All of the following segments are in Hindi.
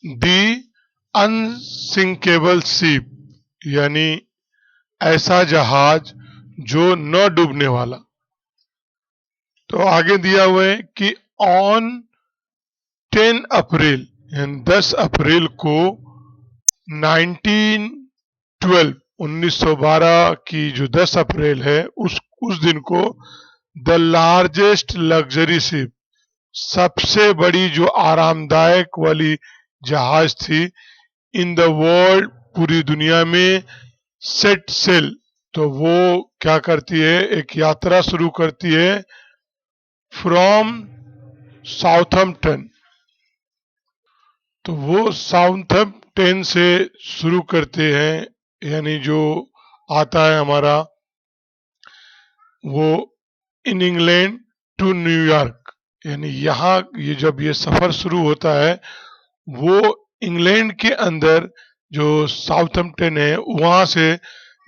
दी अनसिंकेबल शिप, यानी ऐसा जहाज जो न डूबने वाला। तो आगे दिया हुआ है कि ऑन 10 अप्रैल यानी 10 अप्रैल को 1912 1912 की जो 10 अप्रैल है उस दिन को द लार्जेस्ट लग्जरी शिप, सबसे बड़ी जो आरामदायक वाली जहाज थी इन द वर्ल्ड, पूरी दुनिया में, सेट सेल, तो वो क्या करती है, एक यात्रा शुरू करती है फ्रॉम साउथम्पटन। तो वो साउथम्पटन से शुरू करते हैं, यानी जो आता है हमारा वो इन इंग्लैंड टू न्यूयॉर्क, यानी यहाँ ये जब ये सफर शुरू होता है वो इंग्लैंड के अंदर जो साउथम्पटन है वहां से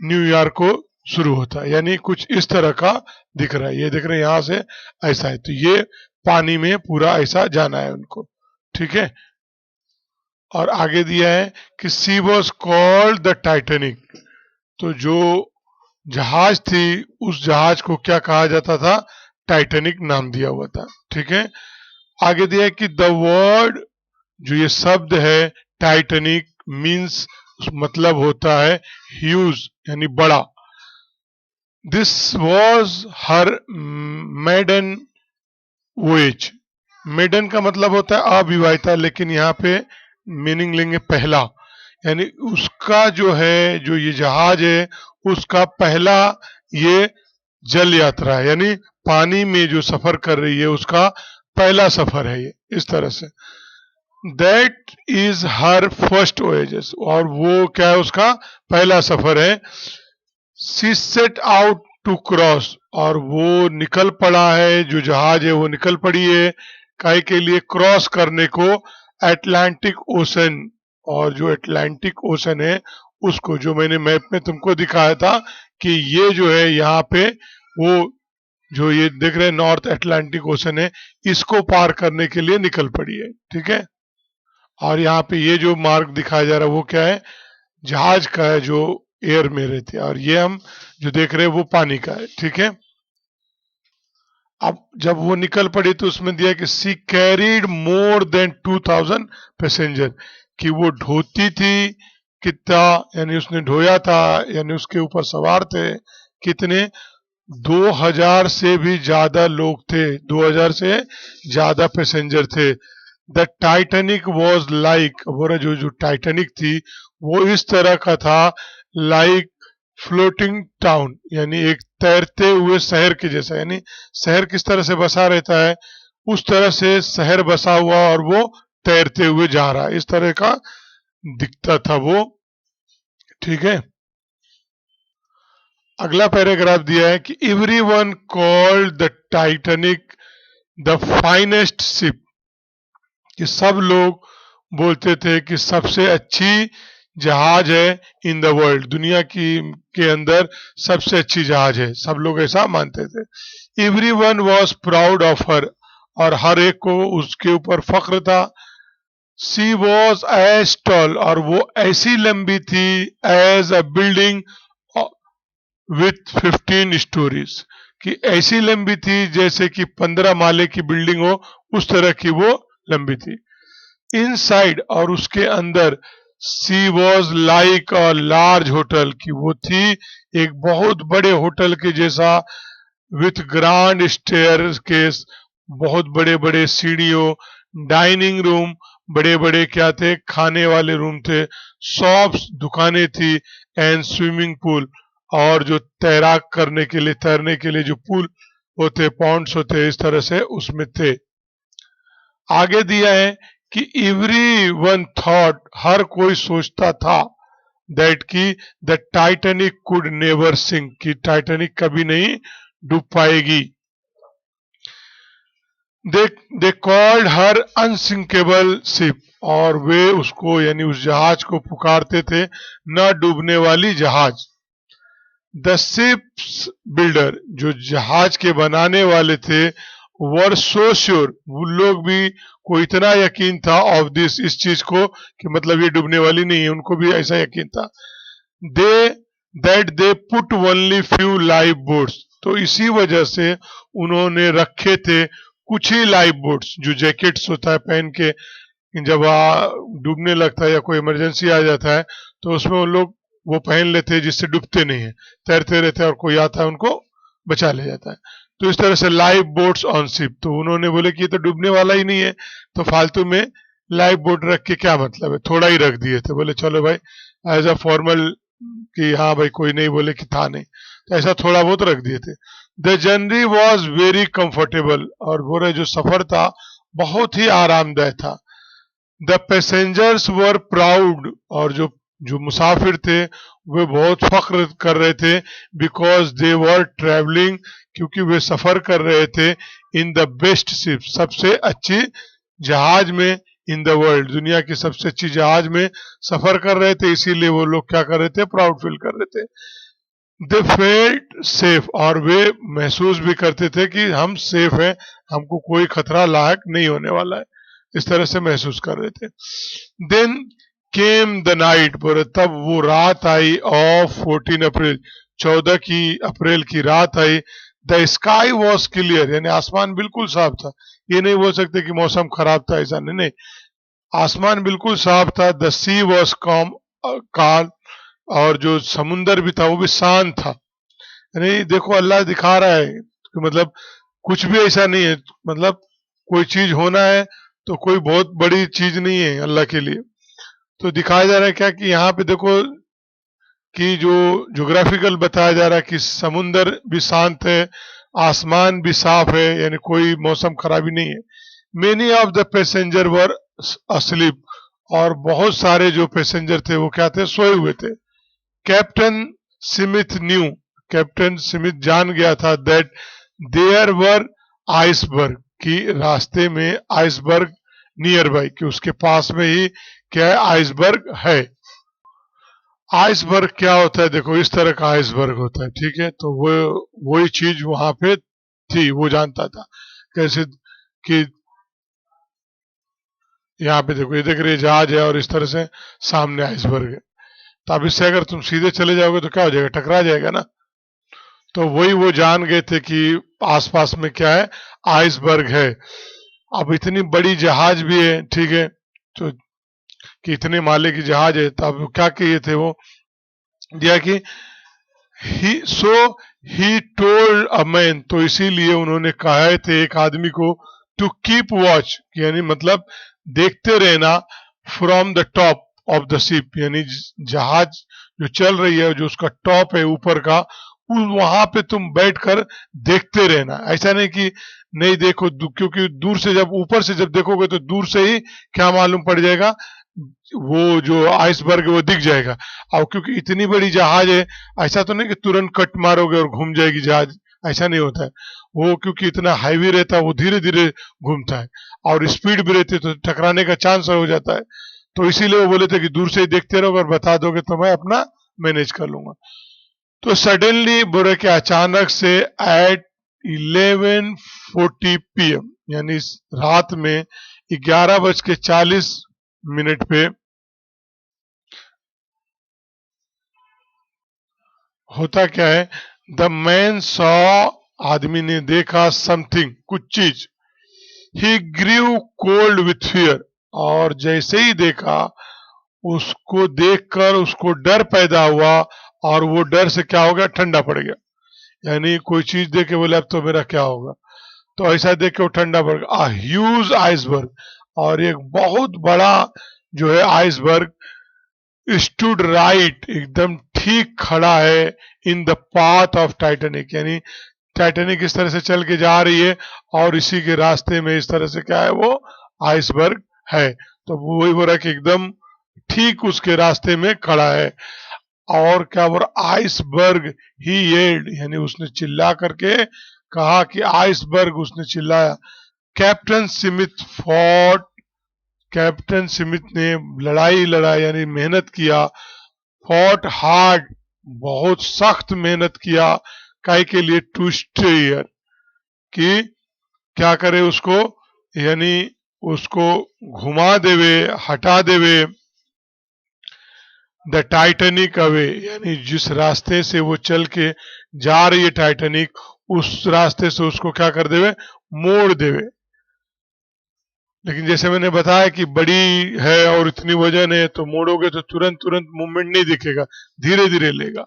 न्यूयॉर्क को शुरू होता है, यानी कुछ इस तरह का दिख रहा है। ये दिख रहा है यहाँ से ऐसा है, तो ये पानी में पूरा ऐसा जाना है उनको, ठीक है। और आगे दिया है कि सी वॉज कॉल्ड द टाइटेनिक, तो जो जहाज थी उस जहाज को क्या कहा जाता था, टाइटेनिक नाम दिया हुआ था, ठीक है। आगे दिया है कि द वर्ड, जो ये शब्द है टाइटेनिक मीन्स, मतलब होता है ह्यूज यानी बड़ा। This was her maiden voyage, maiden का मतलब होता है अविवाहिता, लेकिन यहाँ पे मीनिंग लेंगे पहला, यानी उसका जो है, जो ये जहाज है उसका पहला ये जल यात्रा है, यानी पानी में जो सफर कर रही है उसका पहला सफर है ये, इस तरह से। दैट इज हर फर्स्ट वोएजेस, और वो क्या है, उसका पहला सफर है। सी सेट आउट टू क्रॉस, और वो निकल पड़ा है, जो जहाज है वो निकल पड़ी है काहे के लिए, क्रॉस करने को अटलांटिक ओशन, और जो अटलांटिक ओशन है उसको, जो मैंने मैप में तुमको दिखाया था कि ये जो है यहाँ पे वो जो ये देख रहे हैं नॉर्थ अटलांटिक ओशन है, इसको पार करने के लिए निकल पड़ी है, ठीक है। और यहाँ पे ये जो मार्ग दिखाया जा रहा है वो क्या है, जहाज का है जो एयर में रहते हैं, और ये हम जो देख रहे हैं वो पानी का है, ठीक है। अब जब वो निकल पड़ी तो उसमें दिया कि सी कैरीड मोर देन 2000 पैसेंजर, कि वो ढोती थी कितना, यानी उसने ढोया था, यानी उसके ऊपर सवार थे कितने, 2000 से भी ज्यादा लोग थे, 2000 से ज्यादा पैसेंजर थे। द टाइटैनिक वॉज लाइक, बोला जो टाइटैनिक थी वो इस तरह का था, लाइक फ्लोटिंग टाउन, यानी एक तैरते हुए शहर के जैसा, यानी शहर किस तरह से बसा रहता है उस तरह से शहर बसा हुआ, और वो तैरते हुए जा रहा है, इस तरह का दिखता था वो, ठीक है। अगला पैराग्राफ दिया है कि every one called the Titanic the finest ship, कि सब लोग बोलते थे कि सबसे अच्छी जहाज है इन द वर्ल्ड, दुनिया की के अंदर सबसे अच्छी जहाज है, सब लोग ऐसा मानते थे। Every one was proud of her, और हर एक को उसके ऊपर फख्र था। सी वॉज एज टॉल, और वो ऐसी लंबी थी, as a building with 15 stories, कि ऐसी लंबी थी जैसे कि 15 माले की बिल्डिंग हो, उस तरह की वो लंबी थी। इनसाइड, और उसके अंदर, she was like a large hotel, की वो थी एक बहुत बड़े होटल के जैसा, विथ ग्रांड स्टेयर केस, बहुत बड़े बड़े सीढ़ियों, डाइनिंग रूम, बड़े बड़े क्या थे, खाने वाले रूम थे, शॉप्स, दुकानें थी, एंड स्विमिंग पूल, और जो तैराक करने के लिए, तैरने के लिए जो पूल होते, पॉन्ड्स होते, इस तरह से उसमें थे। आगे दिया है कि एवरी वन थॉट, हर कोई सोचता था, दैट की the Titanic could never sink, कि टाइटैनिक कभी नहीं डूब पाएगी। They called her unsinkable ship, और वे उसको, यानी उस जहाज को पुकारते थे न डूबने वाली जहाज। द शिप्स बिल्डर, जो जहाज के बनाने वाले थे, वर सो श्योर, वो लोग भी को इतना यकीन था ऑफ दिस, इस चीज को कि मतलब ये डूबने वाली नहीं है, उनको भी ऐसा यकीन था। They that they put only few lifeboats, तो इसी वजह से उन्होंने रखे थे कुछ ही लाइफ बोट्स, जो जैकेट्स होता है पहन के जब डूबने लगता है या कोई इमरजेंसी आ जाता है तो उसमें उन लोग वो पहन लेते हैं जिससे डूबते नहीं है, तैरते रहते हैं और कोई आता है उनको बचा ले जाता है। तो इस तरह से लाइफ बोट्स ऑन शिप, तो उन्होंने बोले कि ये तो डूबने वाला ही नहीं है, तो फालतू में लाइफ बोट रख के क्या मतलब है, थोड़ा ही रख दिए थे, बोले चलो भाई एज अ फॉर्मल कि हाँ भाई कोई नहीं बोले कि था नहीं, तो ऐसा थोड़ा बहुत रख दिए थे। The journey was very comfortable, और बोले जो सफर था बहुत ही आरामदायक था। द पैसेंजर्स वर प्राउड, और जो जो मुसाफिर थे वे बहुत फख्र कर रहे थे, बिकॉज दे वर ट्रेवलिंग, क्योंकि वे सफर कर रहे थे इन द बेस्ट शिप, सबसे अच्छी जहाज में, इन द वर्ल्ड, दुनिया की सबसे अच्छी जहाज में सफर कर रहे थे, इसीलिए वो लोग क्या कर रहे थे, प्राउड फील कर रहे थे। दे फेल्ट सेफ, और वे महसूस भी करते थे कि हम सेफ हैं, हमको कोई खतरा लायक नहीं होने वाला है, इस तरह से महसूस कर रहे थे। देन केम द नाइट, बोले तब वो रात आई, ऑफ 14 अप्रैल, 14 अप्रैल की रात आई। द स्काई वॉज क्लियर, यानी आसमान बिल्कुल साफ था, ये नहीं बोल सकते कि मौसम खराब था, ऐसा नहीं, नहीं, आसमान बिल्कुल साफ था। द सी वॉज कॉम काल, और जो समुंदर भी था वो भी शांत था। यानी देखो अल्लाह दिखा रहा है कि मतलब कुछ भी ऐसा नहीं है, मतलब कोई चीज होना है तो कोई बहुत बड़ी चीज नहीं है अल्लाह के लिए। तो दिखाया जा रहा है क्या कि यहाँ पे देखो कि जो ज्योग्राफिकल बताया जा रहा है कि समुंदर भी शांत है, आसमान भी साफ है, यानी कोई मौसम खराबी नहीं है। Many of the passenger were asleep, और बहुत सारे जो पैसेंजर थे वो क्या थे, सोए हुए थे। Captain Smith new, captain Smith जान गया था दैट देयर वर आइसबर्ग, कि रास्ते में आइसबर्ग नियर बाई, कि उसके पास में ही क्या है, आइसबर्ग है। आइसबर्ग क्या होता है, देखो इस तरह का आइसबर्ग होता है, ठीक है, तो वो वही चीज वहां पे थी, वो जानता था कैसे कि यहाँ पे देखो, ये देख रहे जहाज है और इस तरह से सामने आइसबर्ग है, तो अब इससे अगर तुम सीधे चले जाओगे तो क्या हो जाएगा, टकरा जाएगा ना। तो वही वो जान गए थे कि आसपास में क्या है, आइसबर्ग है। अब इतनी बड़ी जहाज भी है, ठीक है, तो कि इतने माले की जहाज है, तो अब क्या किए थे वो, दिया कि ही सो ही टोल्ड अ मैन, तो इसीलिए उन्होंने कहा थे एक आदमी को, टू कीप वॉच, यानी मतलब देखते रहना, from the top of the ship, यानी जहाज जो चल रही है, जो उसका टॉप है ऊपर का, वहां पे तुम बैठकर देखते रहना, ऐसा नहीं कि नहीं देखो, क्योंकि दूर से जब ऊपर से जब देखोगे तो दूर से ही क्या मालूम पड़ जाएगा, वो जो आइसबर्ग है वो दिख जाएगा। और क्योंकि इतनी बड़ी जहाज है, ऐसा तो नहीं कि तुरंत कट मारोगे और घूम जाएगी जहाज, ऐसा नहीं होता है। वो क्योंकि इतना हैवी रहता है वो धीरे धीरे घूमता है, और स्पीड भी रहती है तो टकराने का चांस हो जाता है। तो इसीलिए वो बोले थे कि दूर से ही देखते रहोगे और बता दोगे तो मैं अपना मैनेज कर लूंगा। तो सडनली बोले कि अचानक से एट 11:40 PM, यानी रात में 11:40 पे होता क्या है, द मैन सॉ, आदमी ने देखा, समथिंग, कुछ चीज, he grew cold with fear, और जैसे ही देखा उसको देखकर उसको डर पैदा हुआ, और वो डर से क्या हो गया, ठंडा पड़ गया। यानी कोई चीज देख के बोले अब तो मेरा क्या होगा, तो ऐसा देख के वो ठंडा पड़ गया। ह्यूज आइसबर्ग, और एक बहुत बड़ा जो है आइसबर्ग, स्टूड राइट, एकदम ठीक खड़ा है, in the path of Titanic, यानी टाइटेनिक इस तरह से चल के जा रही है और इसी के रास्ते में इस तरह से क्या है, वो आइसबर्ग है। तो वही बोल रहा है कि एकदम ठीक उसके रास्ते में खड़ा है। और क्या बोल रहा, आइसबर्ग ही येल्ड, यानी उसने चिल्ला करके कहा कि आइसबर्ग, उसने चिल्लाया। Captain Smith fought, captain Smith ने लड़ाई लड़ा, यानी मेहनत किया, फॉट हार्ड, बहुत सख्त मेहनत किया, काय के लिए, टू स्टे हियर, कि क्या करे उसको, यानी उसको घुमा देवे, हटा देवे द टाइटैनिक अवे, यानी जिस रास्ते से वो चल के जा रही है टाइटैनिक, उस रास्ते से उसको क्या कर देवे, मोड़ देवे। लेकिन जैसे मैंने बताया कि बड़ी है और इतनी वजन है, तो मोड़ोगे तो तुरंत तुरंत मूवमेंट नहीं दिखेगा, धीरे धीरे लेगा।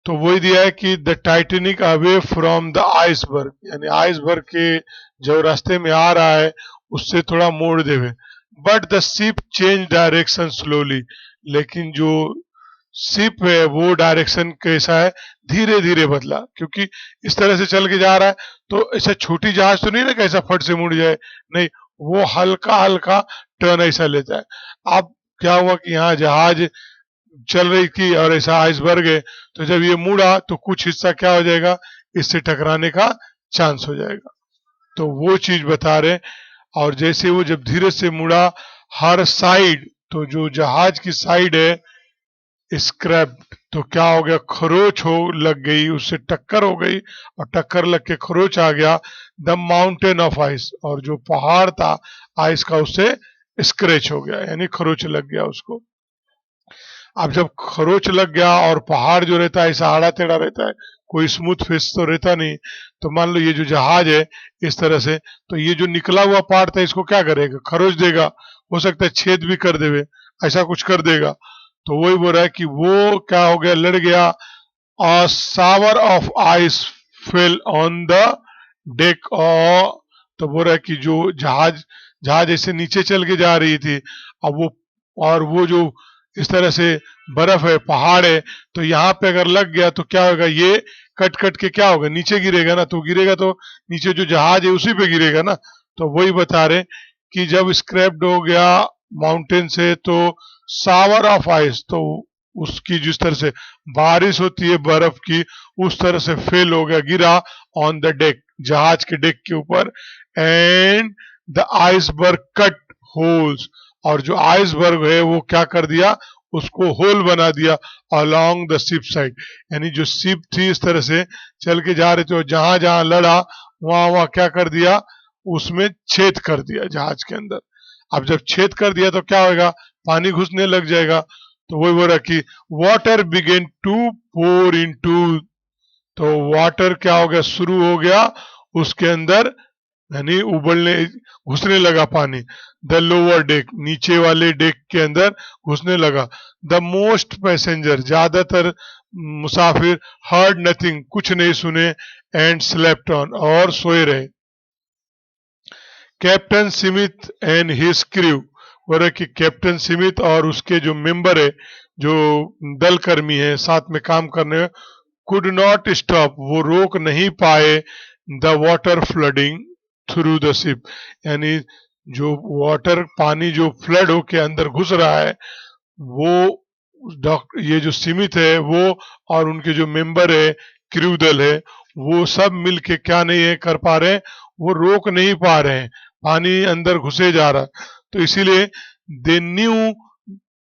तो वही दिया है कि the Titanic away from the iceberg, यानी आइसबर्ग के जो रास्ते में आ रहा है उससे थोड़ा मोड़ देवे। But the ship change direction slowly, लेकिन जो शिप है वो डायरेक्शन कैसा है, धीरे धीरे बदला, क्योंकि इस तरह से चल के जा रहा है तो ऐसा छोटी जहाज तो नहीं ना कैसा फट से मुड़ जाए, नहीं, वो हल्का हल्का टर्न ऐसा लेता है। अब क्या हुआ कि यहाँ जहाज चल रही थी और ऐसा आइसबर्ग है, तो जब ये मुड़ा तो कुछ हिस्सा क्या हो जाएगा, इससे टकराने का चांस हो जाएगा। तो वो चीज बता रहे। और जैसे वो जब धीरे से मुड़ा, हर साइड, तो जो जहाज की साइड है स्क्रैप, तो क्या हो गया, खरोच हो लग गई, उससे टक्कर हो गई, और टक्कर लग के खरोच आ गया द माउंटेन ऑफ आइस, और जो पहाड़ था आइस का उससे स्क्रैच हो गया, यानी खरोच लग गया उसको। अब जब खरोच लग गया और पहाड़ जो रहता है ऐसा आड़ा टेढ़ा रहता है, कोई स्मूथ फेस तो रहता नहीं, तो मान लो ये जो जहाज है इस तरह से, तो ये जो निकला हुआ पार्ट था इसको क्या करेगा, खरोच देगा, हो सकता है छेद भी कर देवे, ऐसा कुछ कर देगा। तो वही बोल रहा है कि वो क्या हो गया, लड़ गया। A shower of ice fell on the deck, और तो बोल रहा है कि जो जहाज जहाज ऐसे नीचे चल के जा रही थी, अब वो, और वो जो इस तरह से बर्फ है, पहाड़ है, तो यहाँ पे अगर लग गया तो क्या होगा, ये कट कट के क्या होगा, नीचे गिरेगा ना, तो गिरेगा तो नीचे जो जहाज है उसी पे गिरेगा ना। तो वही बता रहे कि जब स्क्रैप्ड हो गया माउंटेन से, तो शावर ऑफ आइस, तो उसकी जिस तरह से बारिश होती है बर्फ की, उस तरह से फेल हो गया, गिरा ऑन द डेक, जहाज के डेक के ऊपर। And the iceberg cut holes, और जो आइसबर्ग है वो क्या कर दिया, उसको होल बना दिया अलोंग द शिप साइड, यानी जो शिप थी इस तरह से चल के जा रहे थे, और जहां जहां लड़ा वहां वहां क्या कर दिया, उसमें छेद कर दिया जहाज के अंदर। अब जब छेद कर दिया तो क्या होगा, पानी घुसने लग जाएगा। तो वही बोल रहा कि water began to pour into, तो वाटर क्या हो गया, शुरू हो गया उसके अंदर, यानी उबलने, घुसने लगा पानी। द लोअर डेक, नीचे वाले डेक के अंदर घुसने लगा। द मोस्ट पैसेंजर, ज्यादातर मुसाफिर हर्ड नथिंग, कुछ नहीं सुने, एंड स्लेप्ट ऑन, और सोए रहे। Captain Smith and his crew, बोल रहे कि कैप्टन स्मिथ और उसके जो मेंबर है, जो दल कर्मी है साथ में काम करने, कुड नॉट स्टॉप, वो रोक नहीं पाए the water flooding through the ship, यानी जो वाटर पानी जो फ्लड होके अंदर घुस रहा है, वो डॉक्टर ये जो सीमित है वो और उनके जो मेंबर है, क्रू दल है, वो सब मिलके क्या नहीं है कर पा रहे हैं, वो रोक नहीं पा रहे हैं, पानी अंदर घुसे जा रहा। तो इसीलिए दे न्यू,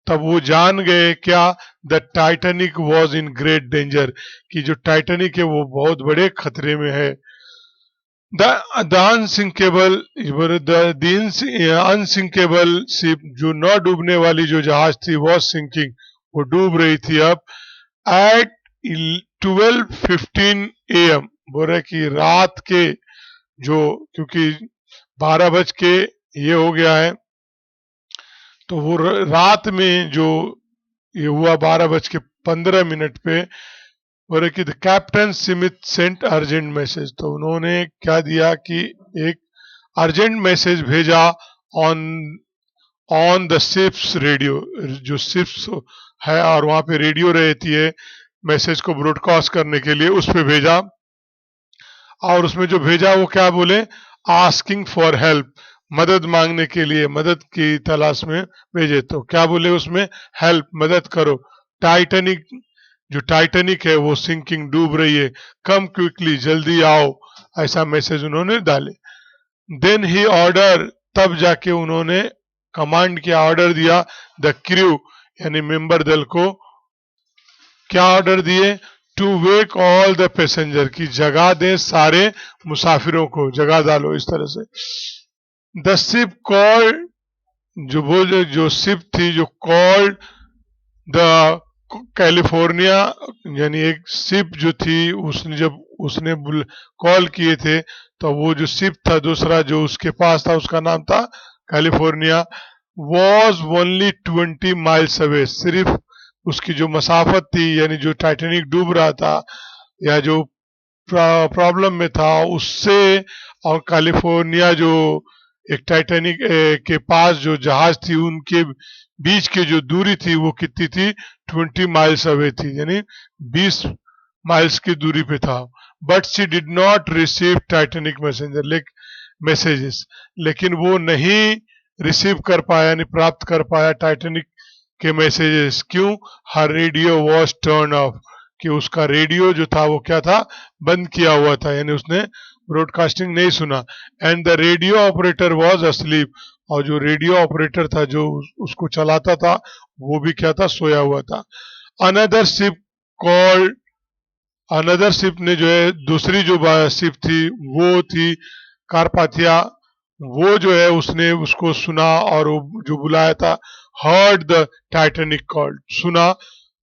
तब वो जान गए क्या, the Titanic was in great danger, कि जो टाइटैनिक है वो बहुत बड़े खतरे में है। The unsinkable, the unsinkable ship, जो न डूबने वाली जो जहाज थी, वॉज सिंकिंग, वो डूब रही थी अब। एट 12:15 AM, बोल रहे कि रात के जो, क्योंकि 12 बज के ये हो गया है, तो वो रात में जो ये हुआ 12:15 पे, बोल रहे कि the captain Smith sent urgent message, तो उन्होंने क्या दिया कि एक अर्जेंट मैसेज भेजा on on the ship's radio, जो शिप्स है और वहां पे रेडियो रहती है मैसेज को ब्रॉडकास्ट करने के लिए, उस पे भेजा। और उसमें जो भेजा वो क्या बोले, आस्किंग फॉर हेल्प, मदद मांगने के लिए, मदद की तलाश में भेजे। तो क्या बोले उसमें, हेल्प, मदद करो, टाइटैनिक, जो टाइटैनिक है वो सिंकिंग, डूब रही है, कम क्विकली, जल्दी आओ, ऐसा मैसेज उन्होंने डाले। देन ही ऑर्डर, तब जाके उन्होंने कमांड किया, ऑर्डर दिया द क्रू, यानी मेंबर दल को, क्या ऑर्डर दिए, to wake all the passenger, की जगा दें सारे मुसाफिरों को, जगा डालो इस तरह से। द शिप कॉल्ड, जो वो जो शिप थी जो कॉल्ड द कैलिफोर्निया, यानी एक शिप जो थी उसने जब उसने कॉल किए थे, तो वो जो शिप था दूसरा जो उसके पास था उसका नाम था California. Was only 20 miles away, सिर्फ उसकी जो मसाफत थी, यानी जो टाइटेनिक डूब रहा था या जो प्रॉब्लम में था उससे और कैलिफोर्निया जो एक टाइटैनिक के पास जो जहाज थी उनके बीच की जो दूरी थी वो कितनी थी, 20 माइल्स अवे थी, यानी 20 माइल्स की दूरी पे था। But she did not receive Titanic messages, लेकिन वो नहीं रिसीव कर पाया, यानी प्राप्त कर पाया टाइटैनिक के मैसेजेस। क्यों? हर रेडियो वॉज टर्न ऑफ, कि उसका रेडियो जो था वो क्या था, बंद किया हुआ था, यानी उसने ब्रॉडकास्टिंग नहीं सुना। And the radio operator was asleep, और जो रेडियो ऑपरेटर था जो उसको चलाता था वो भी क्या था, सोया हुआ था। Another ship called, another ship ने जो है दूसरी जो शिप थी वो थी कारपाथिया, वो जो है उसने उसको सुना और वो जो बुलाया था, हर्ड द टाइटैनिक कॉल्ड, सुना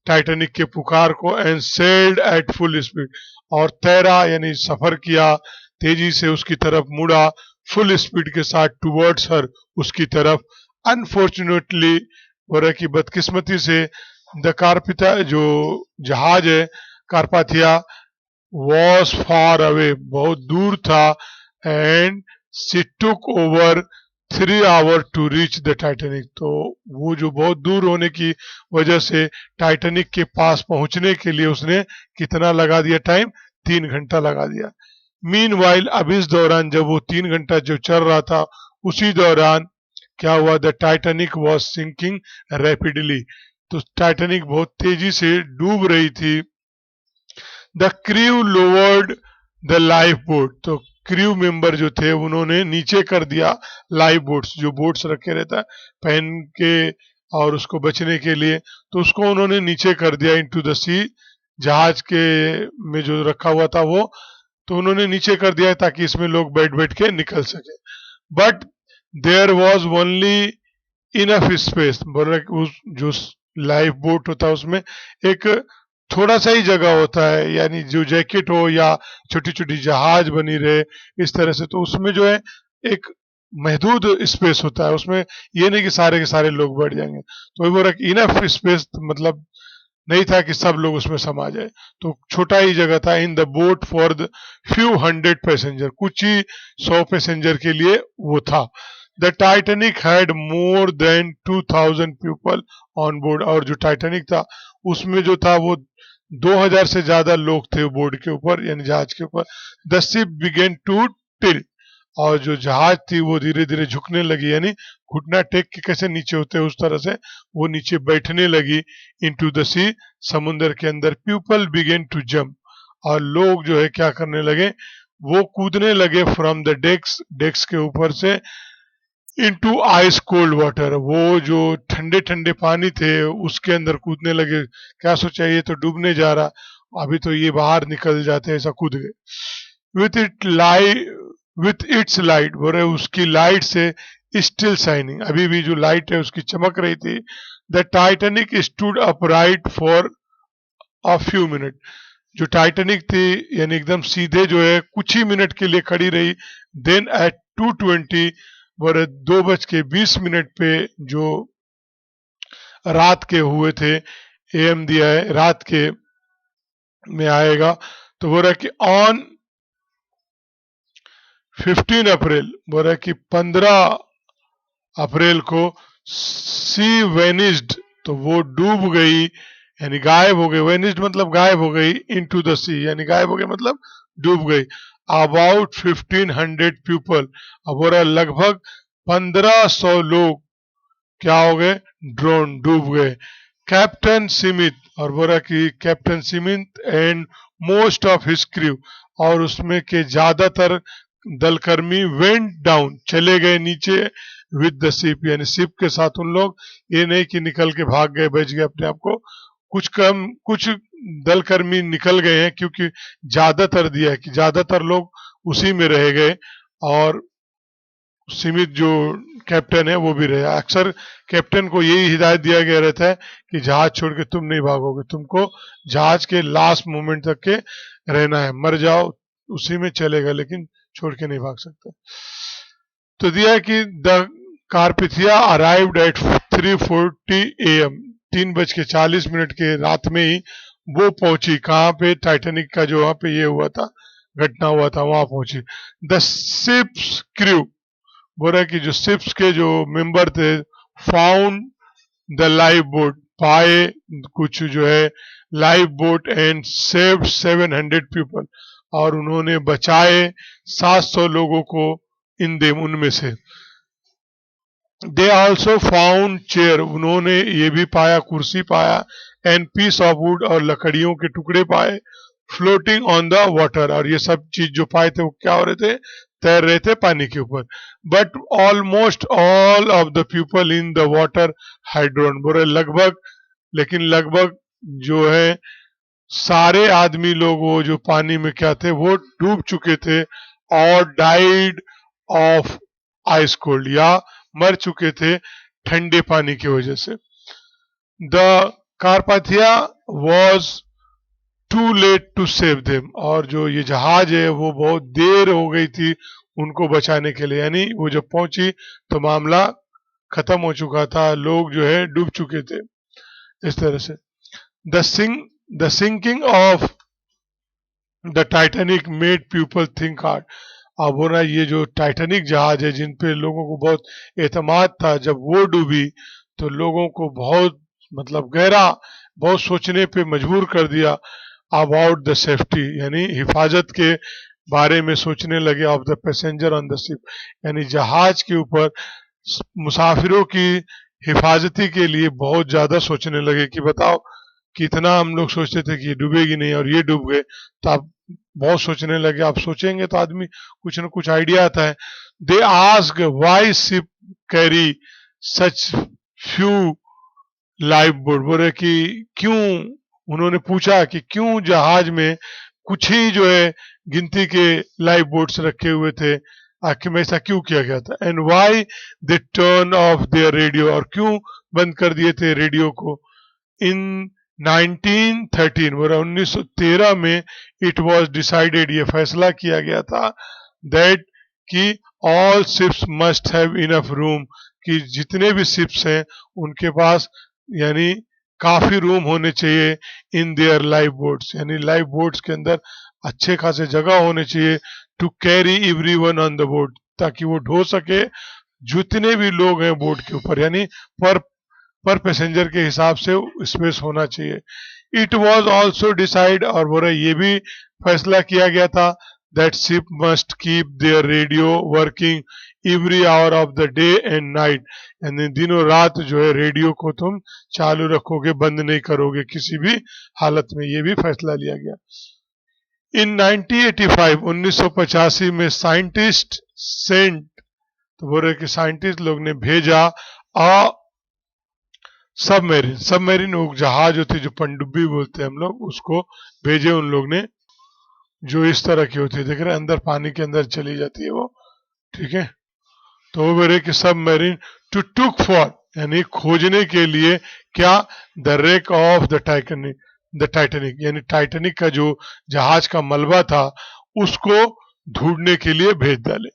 टाइटैनिक के पुकार को, and sailed at full speed, और तैरा यानी सफर किया, तेजी से उसकी तरफ मुड़ा, फुल स्पीड के साथ टुवर्ड्स हर, उसकी तरफ। अनफॉर्चुनेटली, बोला कि बदकिस्मती से, द कारपिता जो जहाज है कारपाथिया वॉज फार अवे, बहुत दूर था, and she took over 3 hour to reach the Titanic, तो वो जो बहुत दूर होने की वजह से टाइटेनिक के पास पहुंचने के लिए उसने कितना लगा दिया टाइम, 3 घंटा लगा दिया। मीन वाइल, अब इस दौरान जब वो 3 घंटा जो चल रहा था उसी दौरान क्या हुआ, the Titanic was sinking rapidly, तो टाइटेनिक बहुत तेजी से डूब रही थी। The crew lowered the life boat, तो क्रू मेंबर जो थे उन्होंने नीचे कर दिया लाइफ बोट्स, जो बोट्स रखे रहता है पहन के और उसको बचने के लिए, तो उसको उन्होंने नीचे कर दिया इनटू द सी, जहाज के में जो रखा हुआ था वो, तो उन्होंने नीचे कर दिया ताकि इसमें लोग बैठ बैठ के निकल सके। But there was only enough space, बोल रहे उस जो लाइफ बोट होता है उसमें एक थोड़ा सा ही जगह होता है, यानी जो जैकेट हो या छोटी छोटी जहाज बनी रहे इस तरह से, तो उसमें जो है एक महदूद स्पेस होता है उसमें, ये नहीं कि सारे के सारे लोग बैठ जाएंगे, तो वो बोल रहा इनफ स्पेस मतलब नहीं था कि सब लोग उसमें समा जाए, तो छोटा ही जगह था in the boat for the few hundred passenger, कुछ ही 100 पैसेंजर के लिए वो था। The Titanic had more than 2000 people on board, और जो टाइटेनिक था उसमें जो था वो 2000 से ज्यादा लोग थे बोर्ड के ऊपर, यानी जहाज के ऊपर। The ship began to tilt, और जो जहाज थी वो धीरे धीरे झुकने लगी, यानी घुटना टेक के कैसे नीचे होते हैं उस तरह से वो नीचे बैठने लगी इनटू द सी, समुद्र के अंदर। पीपल बिगेन टू जंप, और लोग जो है क्या करने लगे, वो कूदने लगे फ्रॉम द डेक्स, डेक्स के ऊपर से, इनटू आइस कोल्ड वाटर, वो जो ठंडे ठंडे पानी थे उसके अंदर कूदने लगे। क्या सोचा ये तो डूबने जा रहा, अभी तो ये बाहर निकल जाते, ऐसा कूद गए। With it lie with its light, बोले उसकी लाइट से, स्टिल शाइनिंग, अभी भी जो लाइट है उसकी चमक रही थी। The Titanic stood upright for a few minute, जो टाइटेनिक थी यानी एकदम सीधे जो है कुछ ही मिनट के लिए खड़ी रही। देन एट 2:20, बोले 2:20 पे, जो रात के हुए थे, एम दिया है रात के में आएगा, तो बोल रहा कि ऑन 15 अप्रैल, बोल रहा कि 15 अप्रैल को सी वेनिस्ड, तो वो डूब गई, यानी गायब हो गई, वेनिस्ड मतलब गायब हो गई, इनटू द सी यानी गायब हो गई मतलब डूब गई। अबाउट 1500 पीपल, अब हो रहा लगभग 1500 लोग क्या हो गए, ड्रोन डूब गए। कैप्टन सिमित, और बोला कि कैप्टन सिमित and most of his crew, और उसमें के ज्यादातर दलकर्मी वेंट डाउन, चले गए नीचे, विद द शिप यानी शिप के साथ उन लोग, ये नहीं कि निकल के भाग गए बच गए अपने आप को, कुछ कम कुछ दल कर्मी निकल गए हैं, क्योंकि ज्यादातर दिया है कि ज्यादातर लोग उसी में रह गए और सीमित जो कैप्टन है वो भी रहे। अक्सर कैप्टन को यही हिदायत दिया गया रहता है कि जहाज छोड़ के तुम नहीं भागोगे, तुमको जहाज के लास्ट मोमेंट तक के रहना है, मर जाओ उसी में चलेगा, लेकिन छोड़ के नहीं भाग सकते। तो दिया है कि द कारपिथिया अराइव्ड एट 3:40 AM, 3:40 के रात में ही वो पहुंची कहाँ पे, टाइटैनिक का जो वहां पे ये हुआ था, घटना हुआ था, वहां पहुंची। द शिप्स क्रू बोल रहा है कि जो शिप्स के जो मेंबर थे, फाउंड द लाइफ बोट, पाए कुछ जो है life boat and saved 700 people, और उन्होंने बचाए 700 लोगों को इन देम, उनमें से। दे ऑल्सो फाउंड चेयर, उन्होंने ये भी पाया, कुर्सी पाया, एंड पीस ऑफ वुड, और लकड़ियों के टुकड़े पाए, फ्लोटिंग ऑन द वाटर, और ये सब चीज जो पाए थे वो क्या हो रहे थे, तैर रहे थे पानी के ऊपर। But almost all of the people in the water had drowned, बोले लगभग, लेकिन लगभग जो है सारे आदमी लोग वो जो पानी में क्या थे वो डूब चुके थे, और डाइड ऑफ आइस कोल्ड, या मर चुके थे ठंडे पानी की वजह से। The Carpathia was too late to save them, और जो ये जहाज है वो बहुत देर हो गई थी उनको बचाने के लिए, यानी वो जब पहुंची तो मामला खत्म हो चुका था, लोग जो है डूब चुके थे। इस तरह से the sinking of the Titanic made people think hard. अब हो रहा ये जो टाइटैनिक जहाज है जिन पे लोगों को बहुत एतमाद था, जब वो डूबी तो लोगों को बहुत मतलब गहरा बहुत सोचने पे मजबूर कर दिया अबाउट द सेफ्टी, यानी हिफाजत के बारे में सोचने लगे, of the passenger on the ship, यानी जहाज के ऊपर मुसाफिरों की हिफाजती के लिए बहुत ज्यादा सोचने लगे कि बताओ कितना हम लोग सोचते थे कि ये डूबेगी नहीं और ये डूब गए, तो आप बहुत सोचने लगे। आप सोचेंगे तो आदमी कुछ ना कुछ आइडिया आता है। They ask why ship carry such few life boat, बोले कि क्यों, उन्होंने पूछा कि क्यों जहाज में कुछ ही जो है गिनती के लाइफ बोट्स रखे हुए थे, आखिर में ऐसा क्यों किया गया था। And why they turn of their radio, और क्यों बंद कर दिए थे रेडियो को। इन 1913 बोला 1913 में इट वॉज डिसाइडेड, ये फैसला किया गया था, दैट कि all ships must have enough room, कि जितने भी शिप्स हैं उनके पास यानी काफी रूम होने चाहिए इन देयर लाइफ बोट्स, यानी लाइफ बोट्स के अंदर अच्छे खासे जगह होने चाहिए, to carry everyone on the boat, ताकि वो ढो सके जितने भी लोग हैं बोट के ऊपर, यानी पर पैसेंजर के हिसाब से स्पेस होना चाहिए। इट वॉज ऑल्सो डिसाइड, और बोला ये भी फैसला किया गया था, that ship must keep their radio working every hour of the day and night, यानी दिनों रात जो है रेडियो को तुम चालू रखोगे, बंद नहीं करोगे किसी भी हालत में, ये भी फैसला लिया गया। इन 1985 1985 में साइंटिस्ट सेंट, तो बोल रहे कि साइंटिस्ट लोग ने भेजा अ सबमरीन, सबमरीन वो जहाज होती है जो पनडुब्बी बोलते हैं हम लोग, उसको भेजे उन लोग ने, जो इस तरह की होती है, देख रहे हैं अंदर पानी के अंदर चली जाती है वो, ठीक है। तो वो बोले कि सबमरीन टू टुक फॉर, यानी खोजने के लिए क्या, the wreck of the Titanic, यानी टाइटैनिक का जो जहाज का मलबा था उसको ढूंढने के लिए भेज डाले।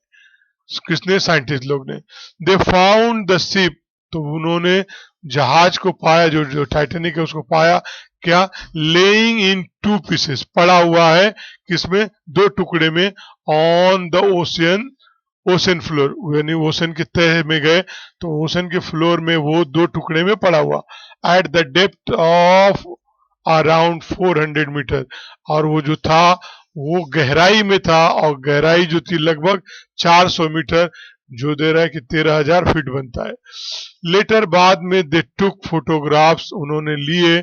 किसने, साइंटिस्ट लोग ने। दे फाउंड द शिप, तो उन्होंने जहाज को पाया, जो टाइटैनिक है उसको पाया, क्या, लेइंग इन टू पीसेस, पड़ा हुआ है किसमें, दो टुकड़े में, ऑन द ओशन फ्लोर, यानी ओशन की तह में गए तो ओशन के फ्लोर में वो दो टुकड़े में पड़ा हुआ, at the depth of around 400 metre, और वो जो था वो गहराई में था, और गहराई जो थी लगभग 400 मीटर, जो दे रहा है कि 13,000 फीट बनता है। लेटर बाद में दे टुक फोटोग्राफ्स, उन्होंने लिए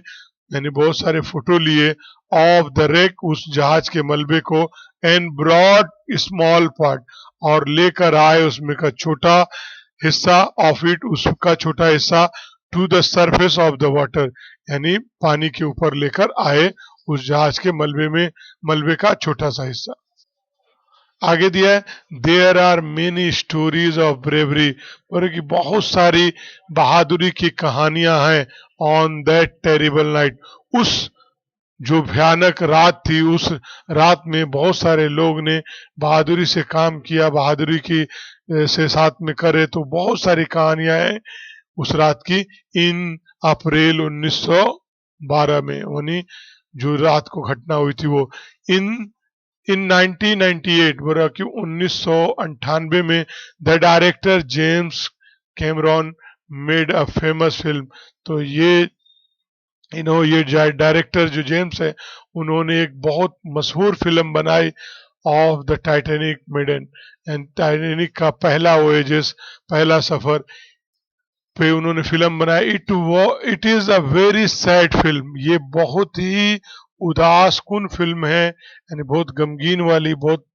यानी बहुत सारे फोटो लिए, ऑफ द रेक, उस जहाज के मलबे को, एंड ब्रॉड स्मॉल पार्ट, और लेकर आए उसमें का छोटा हिस्सा, ऑफ इट, उसका छोटा हिस्सा, to the surface of the water, यानी पानी के ऊपर लेकर आए उस जहाज के मलबे का छोटा सा हिस्सा। आगे दिया है there are many stories of bravery, और कि बहुत सारी बहादुरी की कहानियां हैं ऑन दैट टेरिबल नाइट, उस जो भयानक रात थी, उस रात में बहुत सारे लोग ने बहादुरी से काम किया, बहादुरी की से साथ में करे, तो बहुत सारी कहानियां हैं उस रात की। इन अप्रैल 1912 में, यानी जो रात को घटना हुई थी वो। इन इन 1998, बोला कि 1998 में the director James Cameron made a famous film. तो ये डायरेक्टर जो जेम्स है, उन्होंने एक बहुत मशहूर फिल्म बनाई of the Titanic maiden, and Titanic का पहला वोएजेस, पहला सफर पे उन्होंने फिल्म बनाई। It is a very sad film, ये बहुत ही उदास कुन फिल्म है, यानी बहुत गमगीन वाली, बहुत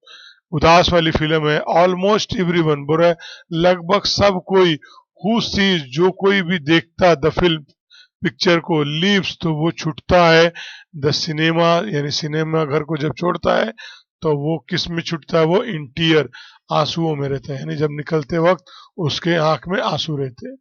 उदास वाली फिल्म है। ऑलमोस्ट एवरीवन बोल रहा है, लगभग सब कोई, हु सीज, जो कोई भी देखता द फिल्म, पिक्चर को, लीव्स, तो वो छूटता है द सिनेमा, यानी सिनेमा घर को जब छोड़ता है तो वो किस में छूटता है, वो इन टीयर, आंसुओं में रहता है, यानी जब निकलते वक्त उसके आंख में आंसू रहते हैं।